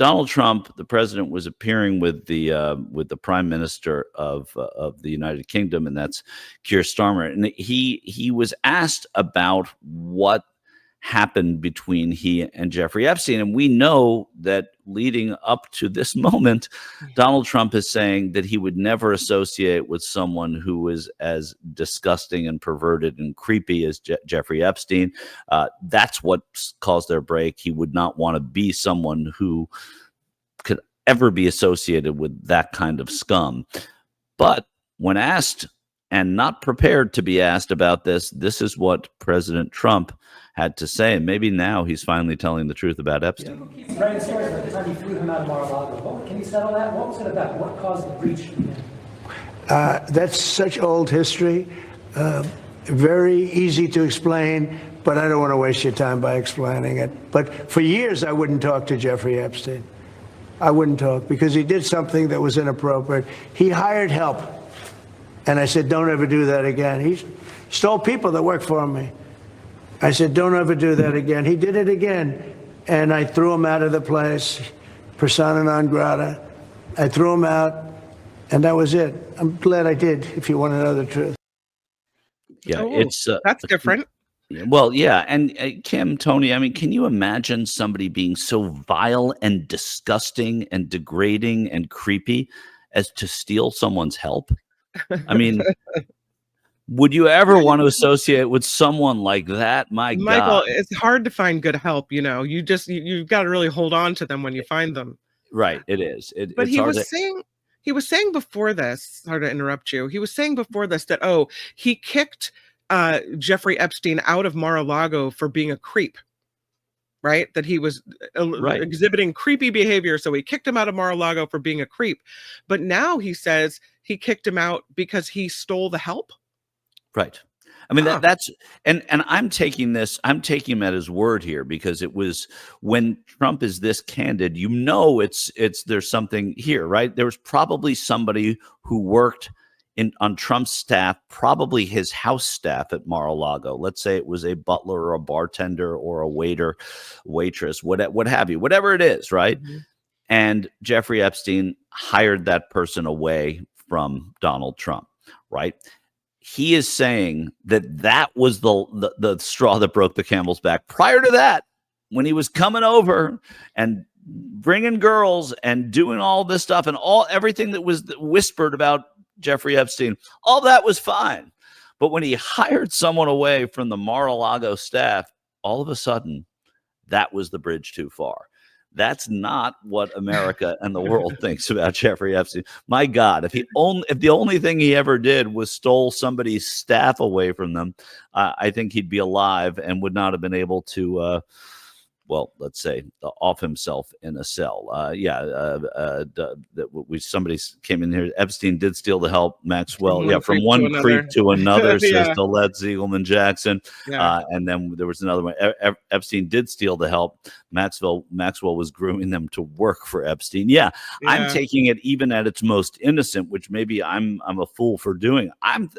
Donald Trump, the president, was appearing with the Prime Minister of the United Kingdom, and that's Keir Starmer. And he was asked about what happened between he and Jeffrey Epstein. And we know that leading up to this moment, Donald Trump is saying that he would never associate with someone who was as disgusting and perverted and creepy as Jeffrey Epstein. That's what caused their break. He would not want to be someone who could ever be associated with that kind of scum. But when asked and not prepared to be asked about this is what President Trump had to say. And maybe now he's finally telling the truth about Epstein. Writing stories about the time you threw him out of Mar-a-Lago. Can you settle that? What was it about? What caused the breach? That's such old history. Very easy to explain, but I don't want to waste your time by explaining it. But for years, I wouldn't talk to Jeffrey Epstein. I wouldn't talk because he did something that was inappropriate. He hired help. And I said, don't ever do that again. He stole people that worked for me. I said, don't ever do that again. He did it again. And I threw him out of the place, persona non grata. I threw him out, and that was it. I'm glad I did, if you want to know the truth. Yeah, that's different. Well, yeah. And Kim, Tony, I mean, can you imagine somebody being so vile and disgusting and degrading and creepy as to steal someone's help? I mean, would you ever want to associate with someone like that? Michael, God. It's hard to find good help. You know, you've got to really hold on to them when you find them. Right. It is. But he was saying before this, sorry to interrupt you. He was saying before this that, he kicked Jeffrey Epstein out of Mar-a-Lago for being a creep. Right. That he was exhibiting creepy behavior. So he kicked him out of Mar-a-Lago for being a creep. But now he says he kicked him out because he stole the help. Right. I mean, that's and I'm taking him at his word here, because it was when Trump is this candid, there's something here. Right. There was probably somebody who worked on Trump's staff, probably his house staff at Mar-a-Lago. Let's say it was a butler or a bartender or a waiter, waitress, what have you, whatever it is, right? Mm-hmm. And Jeffrey Epstein hired that person away from Donald Trump, right? He is saying that was the straw that broke the camel's back. Prior to that, when he was coming over and bringing girls and doing all this stuff and everything that was whispered about Jeffrey Epstein, all that was fine. But when he hired someone away from the Mar-a-Lago staff, all of a sudden, that was the bridge too far. That's not what America and the world thinks about Jeffrey Epstein. My God, if the only thing he ever did was stole somebody's staff away from them, I think he'd be alive and would not have been able to let's say, off himself in a cell. Somebody came in here. Epstein did steal the help. Maxwell, from one creep to another, says Colette Ziegelman Jackson. Yeah. And then there was another one. Epstein did steal the help. Maxwell was grooming them to work for Epstein. Yeah. I'm taking it even at its most innocent, which maybe I'm a fool for doing. I'm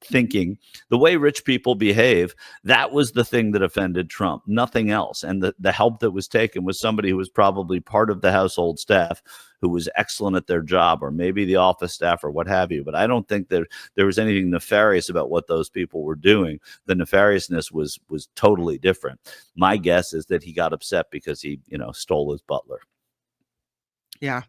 thinking the way rich people behave, that was the thing that offended Trump, nothing else. And the help that was taken was somebody who was probably part of the household staff who was excellent at their job, or maybe the office staff or what have you. But I don't think that there was anything nefarious about what those people were doing. The nefariousness was totally different. My guess is that he got upset because he, stole his butler. Yeah.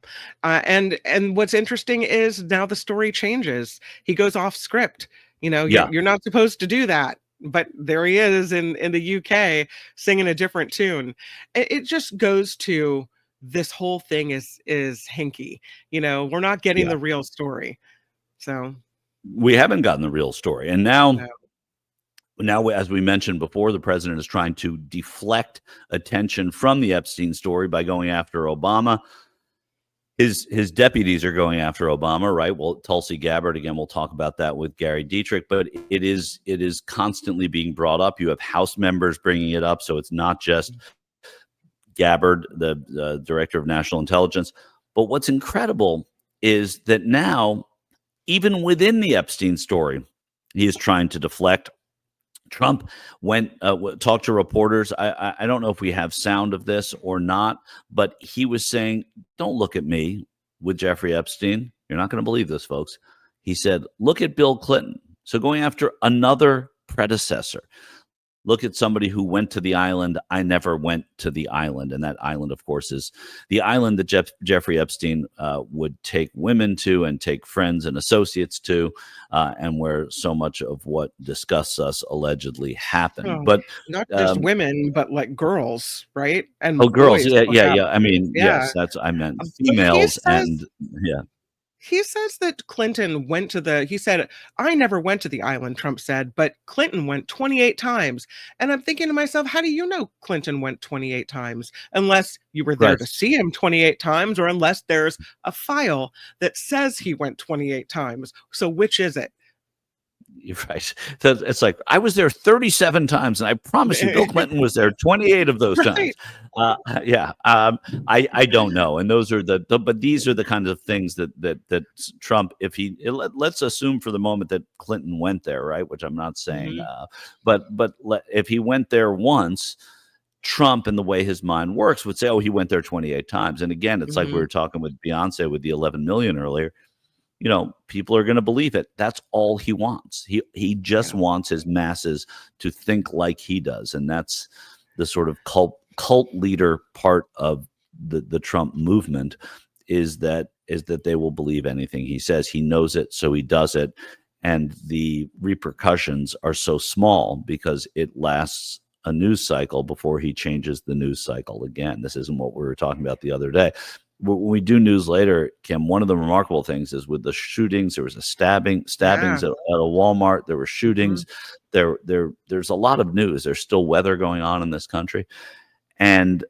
And what's interesting is now the story changes. He goes off script. You're not supposed to do that, but there he is in the UK singing a different tune. It just goes to this whole thing is hinky. We're not getting the real story. So we haven't gotten the real story. And now, as we mentioned before, the president is trying to deflect attention from the Epstein story by going after Obama. His deputies are going after Obama, right? Well, Tulsi Gabbard, again, we'll talk about that with Gary Dietrich, but it is constantly being brought up. You have House members bringing it up, so it's not just Gabbard, the director of national intelligence. But what's incredible is that now, even within the Epstein story, he is trying to deflect, Trump went talked to reporters. I don't know if we have sound of this or not, but he was saying, "Don't look at me with Jeffrey Epstein. You're not going to believe this, folks." He said, "Look at Bill Clinton." So going after another predecessor. Look at somebody who went to the island. I never went to the island. And that island, of course, is the island that Jeffrey Epstein would take women to and take friends and associates to, and where so much of what disgusts us allegedly happened. Oh, But not just women, but like girls, right? oh, And girls. boys Yeah, for yeah, that yeah. I matter. mean, Yeah. yes, that's I meant But females. And yeah. he says that Clinton went to he said, I never went to the island, Trump said, but Clinton went 28 times. And I'm thinking to myself, how do you know Clinton went 28 times? Unless you were there Right. to see him 28 times, or unless there's a file that says he went 28 times. So which is it? You're right. It's like I was there 37 times, and I promise you, Bill Clinton was there 28 of those times. Right. Yeah, I don't know, and those are but these are the kinds of things that Trump, if he let's assume for the moment that Clinton went there, right? Which I'm not saying, but if he went there once. Trump and the way his mind works would say, "Oh, he went there 28 times." And again, it's like we were talking with Beyonce with the 11 million earlier. People are going to believe it. That's all he wants. He just wants his masses to think like he does, and that's the sort of cult leader part of the Trump movement is that they will believe anything he says. He knows it, so he does it, and the repercussions are so small because it lasts a news cycle before he changes the news cycle again. This isn't what we were talking about the other day. When we do news later, Kim, one of the remarkable things is with the shootings, there was a stabbings at a Walmart. There were shootings. There's a lot of news. There's still weather going on in this country. And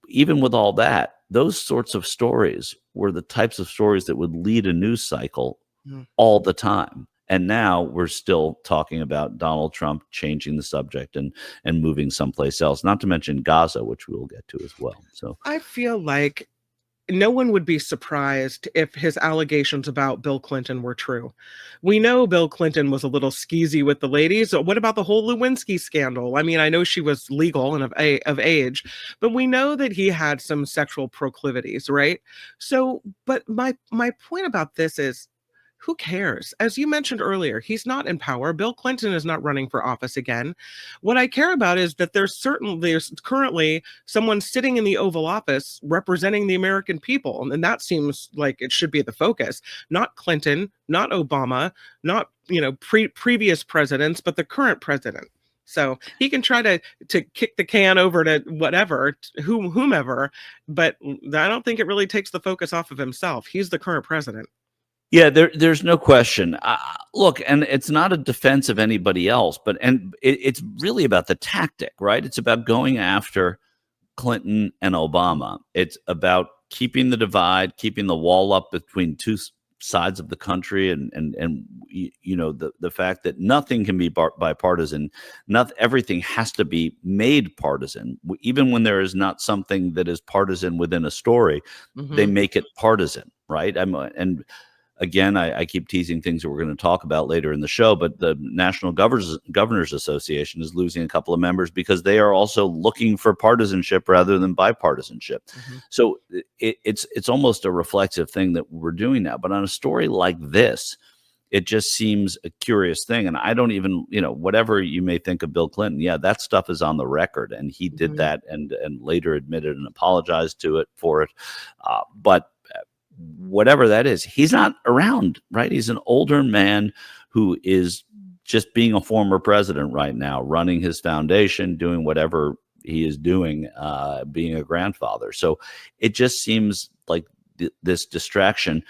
even with all that, those sorts of stories were the types of stories that would lead a news cycle all the time. And now we're still talking about Donald Trump changing the subject and moving someplace else, not to mention Gaza, which we will get to as well. So I feel like no one would be surprised if his allegations about Bill Clinton were true. We know Bill Clinton was a little skeezy with the ladies. What about the whole Lewinsky scandal? I mean, I know she was legal and of age, but we know that he had some sexual proclivities, right? So, but my point about this is, who cares? As you mentioned earlier, he's not in power. Bill Clinton is not running for office again. What I care about is that there's currently someone sitting in the Oval Office representing the American people. And that seems like it should be the focus. Not Clinton, not Obama, not previous presidents, but the current president. So he can try to kick the can over to whomever, but I don't think it really takes the focus off of himself. He's the current president. yeah, there's no question. Look, and it's not a defense of anybody else, but it's really about the tactic, right? It's about going after Clinton and Obama. It's about keeping the divide, keeping the wall up between two sides of the country, and the fact that nothing can be bipartisan. Everything has to be made partisan, even when there is not something that is partisan within a story. They make it partisan, right? And again, I keep teasing things that we're going to talk about later in the show, but the National Governors Association is losing a couple of members because they are also looking for partisanship rather than bipartisanship. So it's almost a reflexive thing that we're doing now. But on a story like this, it just seems a curious thing. And I don't even, whatever you may think of Bill Clinton, yeah, that stuff is on the record. And he did that and later admitted and apologized for it. But whatever that is, he's not around, right? He's an older man who is just being a former president right now, running his foundation, doing whatever he is doing, being a grandfather. So it just seems like this distraction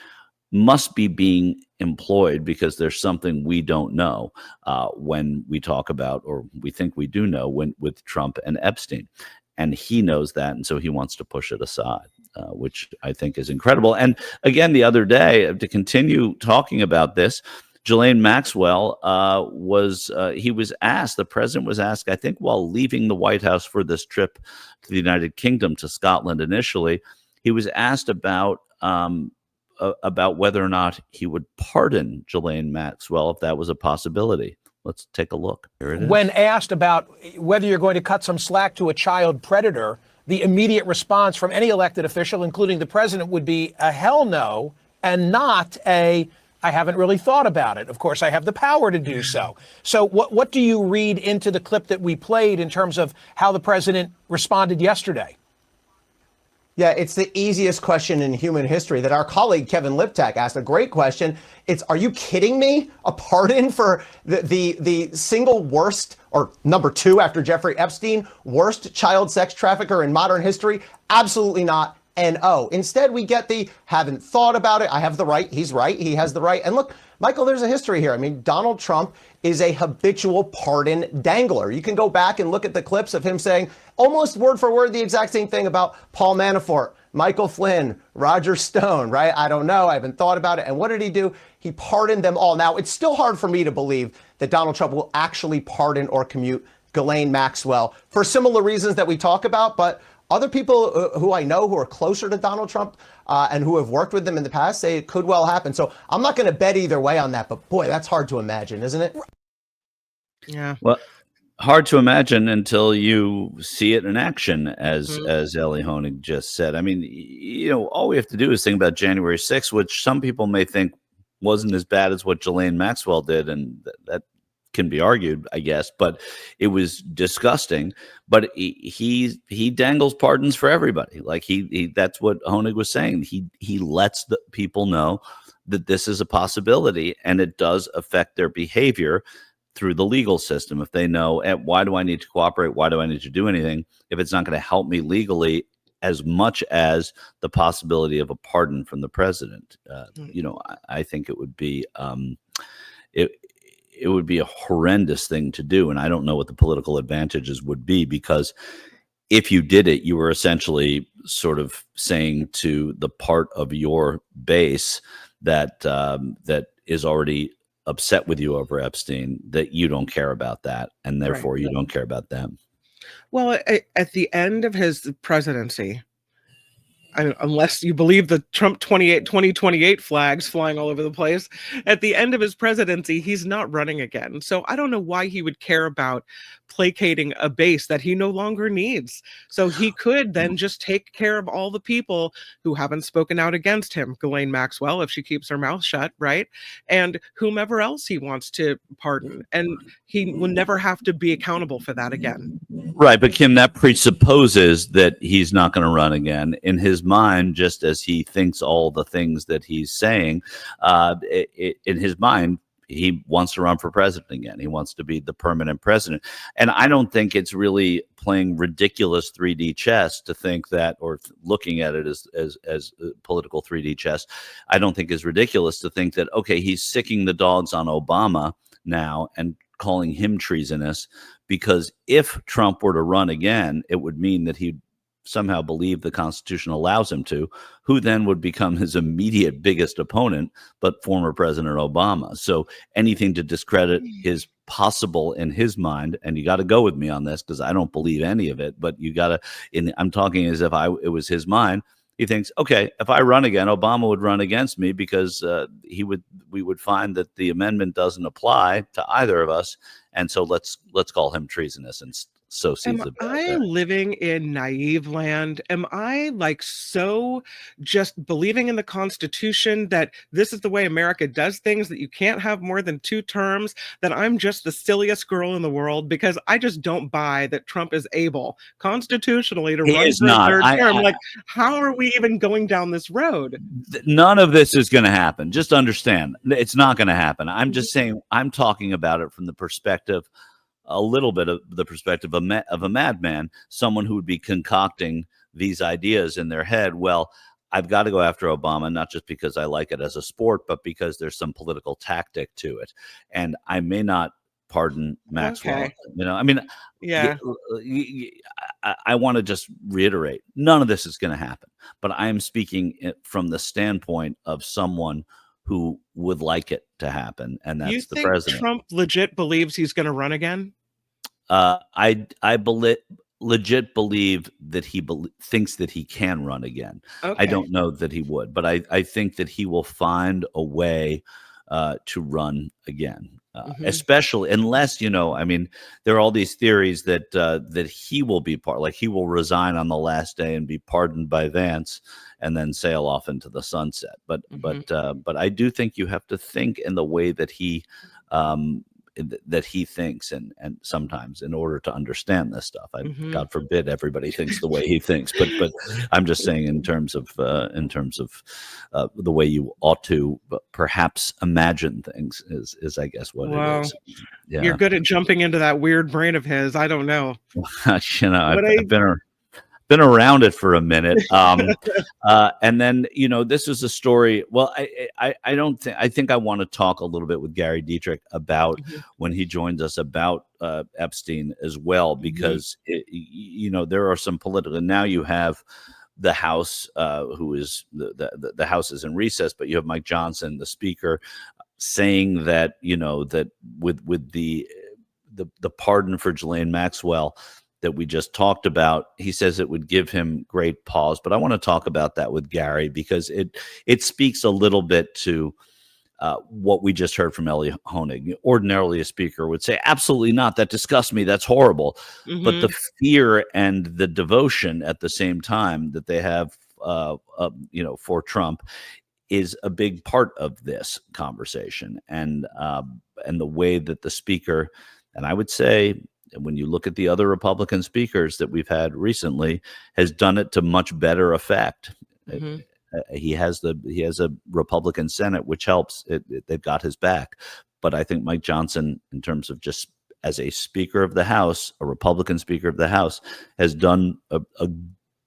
must be being employed because there's something we don't know when we talk about, or we think we do know, with Trump and Epstein. And he knows that, and so he wants to push it aside. Which I think is incredible. And again, the other day, to continue talking about this, Ghislaine Maxwell the president was asked, I think while leaving the White House for this trip to the United Kingdom, to Scotland initially, he was asked about whether or not he would pardon Ghislaine Maxwell if that was a possibility. Let's take a look. Here it is. When asked about whether you're going to cut some slack to a child predator, the immediate response from any elected official, including the president, would be a hell no, and not a I haven't really thought about it. Of course, I have the power to do so. So what do you read into the clip that we played in terms of how the president responded yesterday? Yeah, it's the easiest question in human history that our colleague Kevin Liptak asked. A great question. It's, are you kidding me? A pardon for the single worst, or number 2 after Jeffrey Epstein, worst child sex trafficker in modern history? Absolutely not. No. Instead, we get the haven't thought about it. I have the right. He's right. He has the right. And look, Michael, there's a history here. I mean, Donald Trump is a habitual pardon dangler. You can go back and look at the clips of him saying almost word for word the exact same thing about Paul Manafort, Michael Flynn, Roger Stone, right? I don't know. I haven't thought about it. And what did he do? He pardoned them all. Now, it's still hard for me to believe that Donald Trump will actually pardon or commute Ghislaine Maxwell for similar reasons that we talk about. But other people who I know who are closer to Donald Trump and who have worked with him in the past say it could well happen. So I'm not going to bet either way on that. But boy, that's hard to imagine, isn't it? Yeah. Well, hard to imagine until you see it in action, as Ellie Honig just said. I mean, you know, all we have to do is think about January 6th, which some people may think wasn't as bad as what Ghislaine Maxwell did, and that can be argued, I guess, but it was disgusting. But he dangles pardons for everybody. Like he that's what Honig was saying. He lets the people know that this is a possibility, and it does affect their behavior through the legal system. If they know, why do I need to cooperate? Why do I need to do anything if it's not going to help me legally as much as the possibility of a pardon from the president? You know, I think it would be it would be a horrendous thing to do. And I don't know what the political advantages would be, because if you did it, you were essentially sort of saying to the part of your base that that is already upset with you over Epstein that you don't care about that, and therefore you don't care about them. Well, at the end of his presidency, unless you believe the Trump 2028 flags flying all over the place, at the end of his presidency, he's not running again. So I don't know why he would care about placating a base that he no longer needs. So he could then just take care of all the people who haven't spoken out against him, Ghislaine Maxwell, if she keeps her mouth shut, right? And whomever else he wants to pardon. And he will never have to be accountable for that again. Right. But Kim, that presupposes that he's not going to run again. In his mind, just as he thinks all the things that he's saying, in his mind, he wants to run for president again. He wants to be the permanent president. And I don't think it's really playing ridiculous 3D chess to think that, or looking at it as political 3D chess, I don't think is ridiculous to think that, okay, he's sicking the dogs on Obama now and calling him treasonous, because if Trump were to run again, it would mean that he'd somehow believe the Constitution allows him to, who then would become his immediate biggest opponent, but former President Obama. So anything to discredit his possible in his mind, and you got to go with me on this because I don't believe any of it, but you got to, I'm talking as if it was his mind. He thinks, okay, if I run again, Obama would run against me because we would find that the amendment doesn't apply to either of us, and so let's call him treasonous and Am I living in naive land? Am I like so just believing in the Constitution that this is the way America does things, that you can't have more than 2 terms, that I'm just the silliest girl in the world because I just don't buy that Trump is able constitutionally to run for a 3rd term? Like, how are we even going down this road? None of this is going to happen. Just understand, it's not going to happen. I'm just saying, I'm talking about it from the perspective, a little bit of the perspective of a madman, someone who would be concocting these ideas in their head. Well, I've got to go after Obama, not just because I like it as a sport, but because there's some political tactic to it. And I may not pardon Maxwell. Okay. You know, I mean, yeah, I want to just reiterate, none of this is going to happen. But I am speaking from the standpoint of someone who would like it to happen, and that's the president. Trump legit believes he's going to run again? I legit believe that he thinks that he can run again. Okay. I don't know that he would, but I think that he will find a way to run again. especially unless, I mean, there are all these theories that that he will be like he will resign on the last day and be pardoned by Vance and then sail off into the sunset. But I do think you have to think in the way that he thinks, and sometimes in order to understand this stuff, God forbid everybody thinks the way he thinks, but I'm just saying in terms of the way you ought to perhaps imagine things is I guess what it is. Yeah. You're good at jumping into that weird brain of his. I don't know. I've been around it for a minute. And then, this is a story. Well, I think I want to talk a little bit with Gary Dietrich about when he joins us about Epstein as well, because there are some political, and now you have the House, who is the House is in recess, but you have Mike Johnson, the Speaker, saying that, that with the pardon for Ghislaine Maxwell that we just talked about, he says it would give him great pause. But I want to talk about that with Gary, because it speaks a little bit to what we just heard from Ellie Honig. Ordinarily, a speaker would say, absolutely not, that disgusts me, that's horrible. But the fear and the devotion at the same time that they have for Trump is a big part of this conversation. And the way that the speaker, and I would say, when you look at the other Republican speakers that we've had recently, has done it to much better effect. He has a Republican Senate, which helps. They've got his back. But I think Mike Johnson, in terms of just as a Speaker of the House, a Republican Speaker of the House, has done a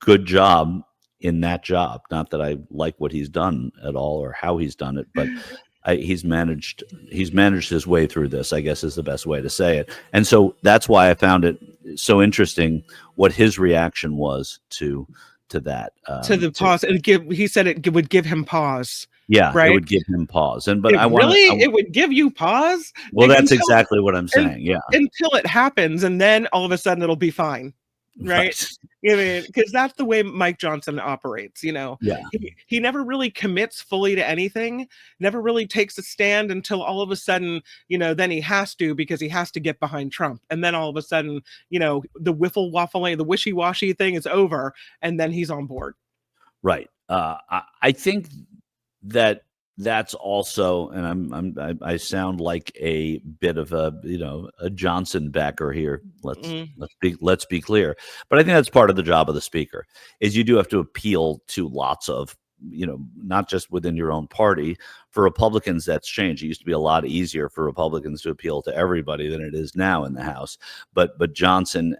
good job in that job. Not that I like what he's done at all or how he's done it, but he's managed his way through this, I guess is the best way to say it. And so that's why I found it so interesting what his reaction was to that. To the pause. He said it would give him pause. Yeah, right? It would give him pause. And it would give you pause? Well, that's exactly what I'm saying. Yeah. Until it happens, and then all of a sudden it'll be fine. Right. Because that's the way Mike Johnson operates. Yeah. He never really commits fully to anything, never really takes a stand until all of a sudden, then he has to, because he has to get behind Trump. And then all of a sudden, the wiffle-waffling, the wishy-washy thing is over, and then he's on board. Right. I think that's also, and I sound like a bit of a Johnson backer here. Let's be clear. But I think that's part of the job of the speaker, is you do have to appeal to lots of, not just within your own party. For Republicans, that's changed. It used to be a lot easier for Republicans to appeal to everybody than it is now in the House. But Johnson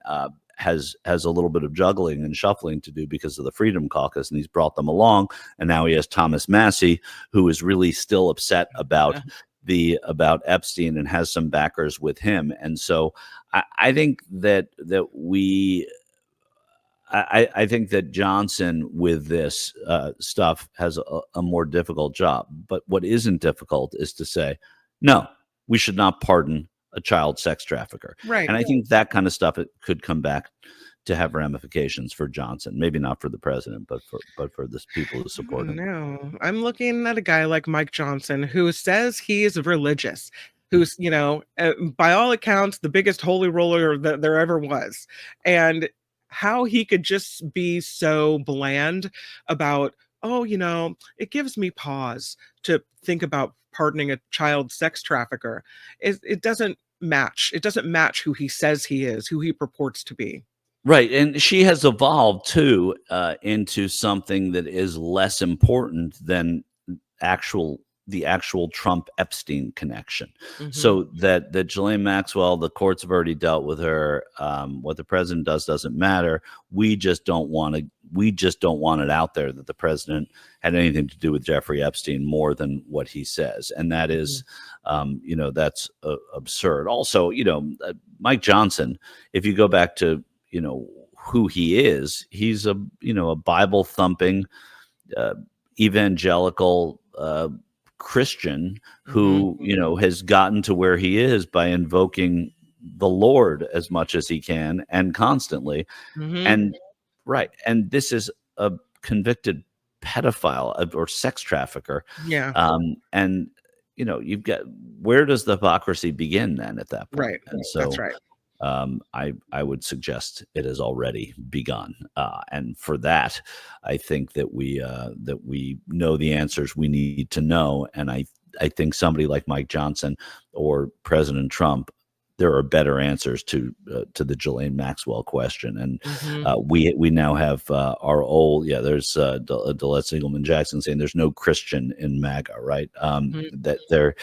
has a little bit of juggling and shuffling to do because of the Freedom Caucus, and he's brought them along. And now he has Thomas Massie, who is really still upset about Epstein and has some backers with him. And so I think that I think that Johnson with this stuff has a more difficult job. But what isn't difficult is to say, no, we should not pardon a child sex trafficker. Right. And I think that kind of stuff, it could come back to have ramifications for Johnson. Maybe not for the president, but for the people who support him. No, I'm looking at a guy like Mike Johnson, who says he is religious, who's, by all accounts, the biggest holy roller that there ever was. And how he could just be so bland about, it gives me pause to think about pardoning a child sex trafficker. It doesn't match. It doesn't match who he says he is, who he purports to be. Right. And she has evolved too into something that is less important than the actual Trump Epstein connection. So that Ghislaine Maxwell, the courts have already dealt with her. What the president doesn't matter. We just don't want it out there that the president had anything to do with Jeffrey Epstein more than what he says. And that is, that's absurd. Also, Mike Johnson, if you go back to, who he is, he's a Bible thumping, evangelical, Christian who has gotten to where he is by invoking the Lord as much as he can and constantly. And this is a convicted pedophile or sex trafficker. Yeah. And you've got, where does the hypocrisy begin then at that point? Right. And so That's right. I would suggest it has already begun, and for that, I think that we know the answers we need to know, and I think somebody like Mike Johnson or President Trump, there are better answers to the Ghislaine Maxwell question, and we now have our old there's Delette Siegelman Jackson saying there's no Christian in MAGA, right? That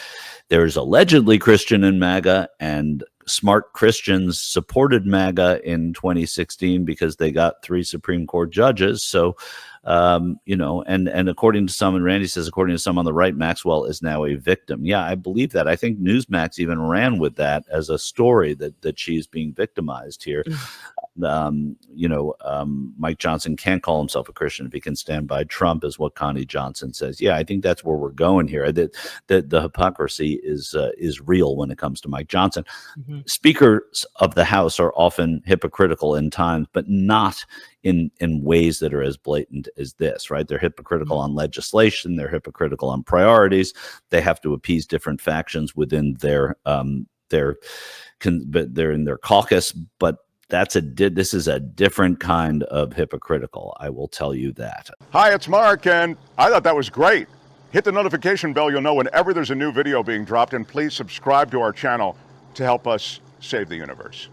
there's allegedly Christian in MAGA, and smart Christians supported MAGA in 2016 because they got 3 Supreme Court judges. So, and according to some, and Randy says, according to some on the right, Maxwell is now a victim. Yeah, I believe that. I think Newsmax even ran with that as a story that she's being victimized here. Mike Johnson can't call himself a Christian if he can stand by Trump, is what Connie Johnson says. Yeah, I think that's where we're going here. That the hypocrisy is real when it comes to Mike Johnson. Speakers of the House are often hypocritical in times, but not in ways that are as blatant as this, right? They're hypocritical on legislation. They're hypocritical on priorities. They have to appease different factions within they're in their caucus, but this is a different kind of hypocritical. I will tell you that. Hi, it's Mark, and I thought that was great. Hit the notification bell. You'll know whenever there's a new video being dropped, and please subscribe to our channel to help us save the universe.